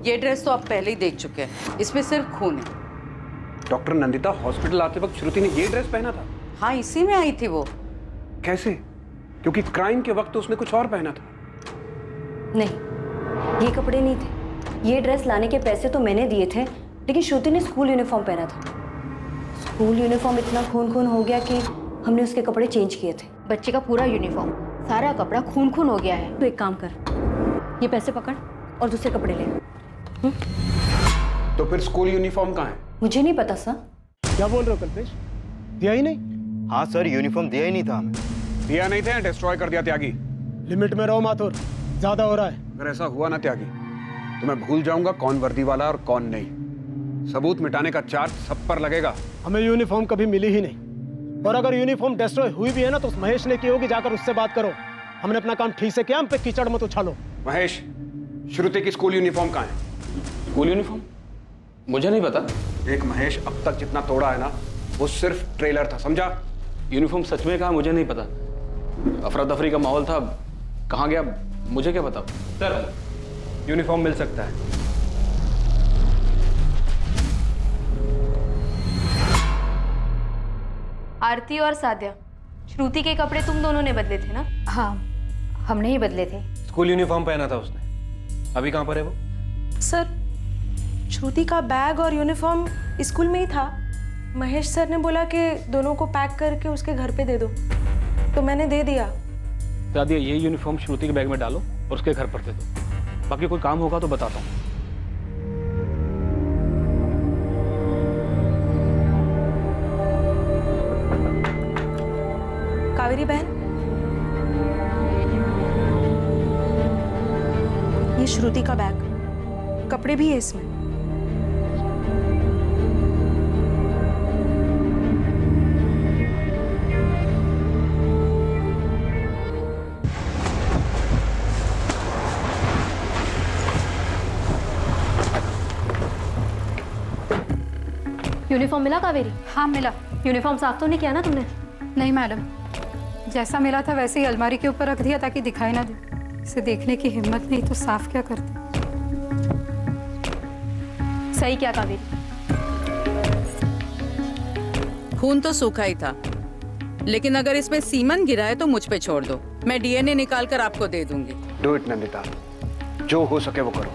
ये ड्रेस तो आप पहले ही देख चुके हैं, इसमें सिर्फ खून है। डॉक्टर नंदिता, हॉस्पिटल आते वक्त श्रुति ने ये ड्रेस पहना था? हाँ, इसी में आई थी वो। कैसे? क्योंकि क्राइम के वक्त उसने कुछ और पहना था। नहीं, ये कपड़े नहीं थे। ये ड्रेस लाने के पैसे तो मैंने दिए थे, लेकिन श्रुति ने स्कूल यूनिफॉर्म पहना था। स्कूल यूनिफॉर्म इतना खून खून हो गया कि हमने उसके कपड़े चेंज किए थे। बच्चे का पूरा यूनिफॉर्म, सारा कपड़ा खून खून हो गया है। तो एक काम कर, ये पैसे पकड़ और दूसरे कपड़े ले। तो फिर स्कूल यूनिफॉर्म कहाँ है? मुझे नहीं पता सर। क्या बोल रहे हो कल्पेश? दिया ही नहीं? हाँ सर, यूनिफॉर्म दिया ही नहीं था हमें। दिया नहीं था या डिस्ट्रॉय कर दिया त्यागी? लिमिट में रहो माथुर। ज्यादा हो रहा है। अगर ऐसा हुआ ना त्यागी तो मैं भूल जाऊंगा कौन वर्दी वाला और कौन नहीं। सबूत मिटाने का चार्ज सब पर लगेगा। हमें यूनिफॉर्म कभी मिली ही नहीं, और अगर यूनिफॉर्म डिस्ट्रॉय हुई भी है ना तो उस महेश ने की होगी, जाकर उससे बात करो। हमने अपना काम ठीक से किया, हम पे कीचड़ मत उछालो। महेश, श्रुति की स्कूल यूनिफॉर्म कहाँ है? स्कूल यूनिफॉर्म मुझे नहीं पता। देख महेश, अब तक जितना तोड़ा है ना वो सिर्फ ट्रेलर था, समझा? यूनिफॉर्म सच में कहा मुझे नहीं पता। अफरा तफरी का माहौल था, कहाँ गया मुझे क्या पता। सर यूनिफॉर्म मिल सकता है। आरती और साध्या, श्रुति के कपड़े तुम दोनों ने बदले थे ना? हाँ, हमने ही बदले थे। स्कूल यूनिफॉर्म पहना था उसने। अभी कहाँ पर है वो? सर, श्रुति का बैग और यूनिफॉर्म स्कूल में ही था। महेश सर ने बोला कि दोनों को पैक करके उसके घर पे दे दो, तो मैंने दे दिया। दादी ये यूनिफॉर्म श्रुति के बैग में डालो और उसके घर पर दे दो। बाकी कोई काम होगा तो बताता हूँ। कावेरी बहन, ये श्रुति का बैग, कपड़े भी है इसमें। यूनिफॉर्म मिला कावेरी? हाँ मिला। यूनिफॉर्म साफ तो नहीं किया ना तुमने? नहीं मैडम, जैसा मिला था वैसे ही अलमारी के ऊपर रख दिया ताकि दिखाई ना दे। इसे देखने की हिम्मत नहीं तो साफ क्या करते। सही क्या कावेरी? खून तो सूखा ही था, लेकिन अगर इसमें सीमन गिरा है तो मुझ पे छोड़ दो, मैं डीएनए निकाल कर आपको दे दूंगी। डू इट नंदिता, जो हो सके वो करो।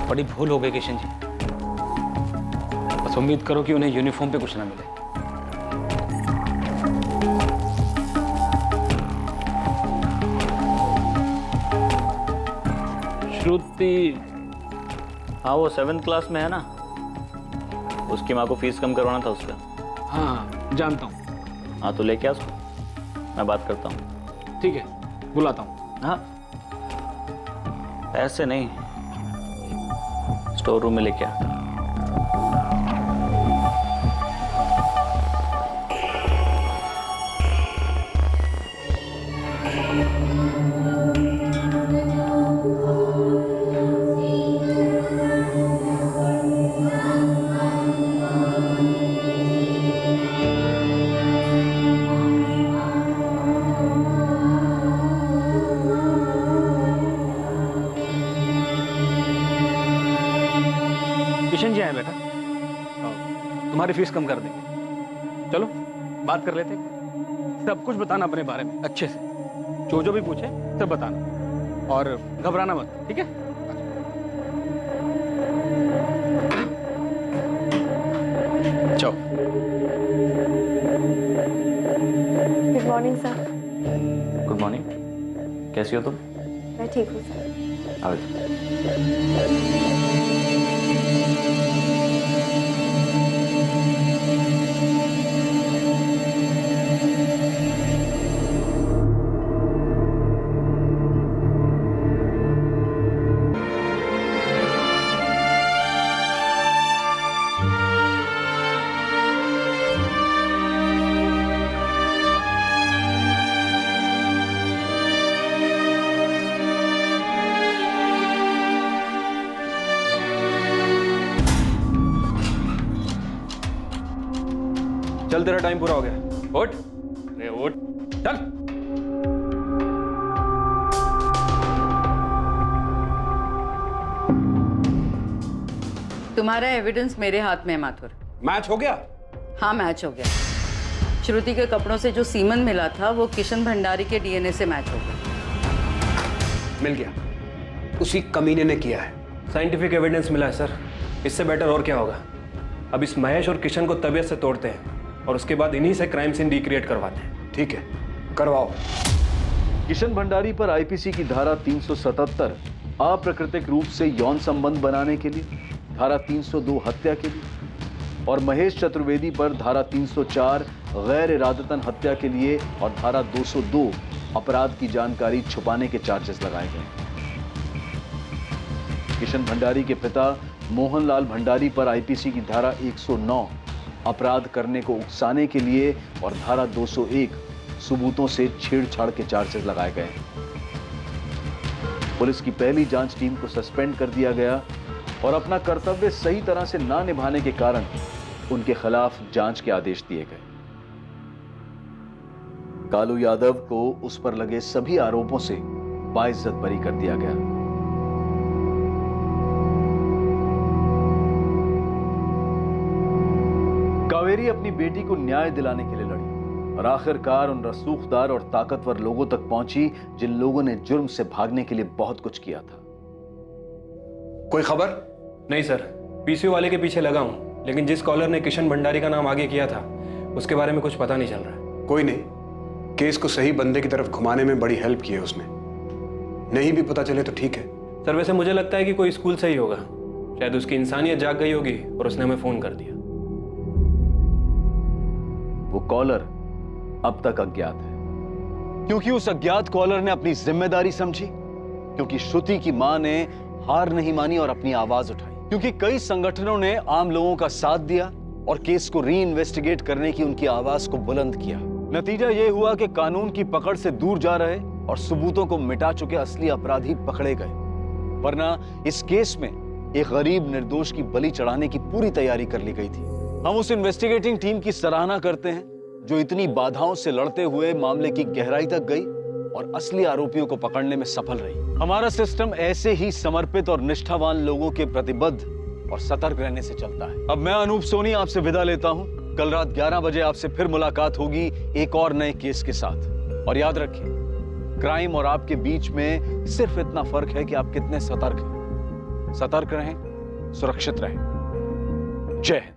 बड़ी भूल हो गई किशन जी। बस उम्मीद करो कि उन्हें यूनिफॉर्म पे कुछ ना मिले। श्रुति, हाँ वो 7th क्लास में है ना, उसकी माँ को फीस कम करवाना था उसका। हाँ जानता हूँ। हाँ तो लेके आ उसको, मैं बात करता हूँ। ठीक है, बुलाता हूँ। हाँ ऐसे नहीं, स्टोर रूम में लेके आ। किशन जी आए बेटा, तुम्हारी फीस कम कर देंगे। चलो बात कर लेते हैं। सब कुछ बताना अपने बारे में अच्छे से, जो भी पूछे सब बताना और घबराना मत, ठीक है? चलो। Good morning sir. Good morning, कैसी हो तुम? मैं ठीक हूँ सर। आओ। चल तेरा टाइम पूरा हो गया, उठ। अरे उठ, चल। तुम्हारा एविडेंस मेरे हाथ में है माथुर। मैच हो गया? हाँ मैच हो गया। श्रुति के कपड़ों से जो सीमन मिला था वो किशन भंडारी के डीएनए से मैच हो गया। मिल गया, उसी कमीने ने किया है। साइंटिफिक एविडेंस मिला है सर, इससे बेटर और क्या होगा। अब इस महेश और किशन को तबीयत से तोड़ते हैं और उसके बाद इन्हीं से क्राइम सीन रिक्रिएट करवाते हैं। ठीक है, करवाओ। किशन भंडारी पर आईपीसी की धारा 377 अप्राकृतिक रूप से यौन संबंध बनाने के लिए, धारा 302 हत्या के लिए और महेश चतुर्वेदी पर धारा 304 गैर इरादतन हत्या के लिए और धारा 202 अपराध की जानकारी छुपाने के चार्जेस लगाए गए। किशन भंडारी के पिता मोहनलाल भंडारी पर आईपीसी की धारा 109 अपराध करने को उकसाने के लिए और धारा 201 सबूतों से छेड़छाड़ के चार्जेस लगाए गए। पुलिस की पहली जांच टीम को सस्पेंड कर दिया गया और अपना कर्तव्य सही तरह से ना निभाने के कारण उनके खिलाफ जांच के आदेश दिए गए। कालू यादव को उस पर लगे सभी आरोपों से बाइज्जत बरी कर दिया गया। कावेरी अपनी बेटी को न्याय दिलाने के लिए लड़ी और आखिरकार उन रसूखदार और ताकतवर लोगों तक पहुंची जिन लोगों ने जुर्म से भागने के लिए बहुत कुछ किया था। कोई खबर? नहीं सर, पीसीओ वाले के पीछे लगा हूं, लेकिन जिस कॉलर ने किशन भंडारी का नाम आगे किया था उसके बारे में कुछ पता नहीं चल रहा है। कोई नहीं, केस को सही बंदे की तरफ घुमाने में बड़ी हेल्प की है उसने। नहीं भी पता चले तो ठीक है। सर वैसे मुझे लगता है कि कोई स्कूल से ही होगा, शायद उसकी इंसानियत जाग गई होगी और उसने हमें फोन कर दिया। वो कॉलर अब तक अज्ञात है, क्योंकि उस अज्ञात कॉलर ने अपनी जिम्मेदारी समझी, क्योंकि श्रुति की मां ने हार नहीं मानी और अपनी आवाज उठाई, क्योंकि कई संगठनों ने आम लोगों का साथ दिया और केस को री इन्वेस्टिगेट करने की उनकी आवाज को बुलंद किया। नतीजा यह हुआ कि कानून की पकड़ से दूर जा रहे और सबूतों को मिटा चुके असली अपराधी पकड़े गए, वरना इस केस में एक गरीब निर्दोष की बलि चढ़ाने की पूरी तैयारी कर ली गई थी। हम उस इन्वेस्टिगेटिंग टीम की सराहना करते हैं जो इतनी बाधाओं से लड़ते हुए मामले की गहराई तक गई और असली आरोपियों को पकड़ने में सफल रही। हमारा सिस्टम ऐसे ही समर्पित और निष्ठावान लोगों के प्रतिबद्ध और सतर्क रहने से चलता है। अब मैं अनूप सोनी आपसे विदा लेता हूं। कल रात 11 बजे आपसे फिर मुलाकात होगी एक और नए केस के साथ। और याद रखिए, क्राइम और आपके बीच में सिर्फ इतना फर्क है कि आप कितने सतर्क हैं। सतर्क रहें, सुरक्षित रहें। जय हिंद।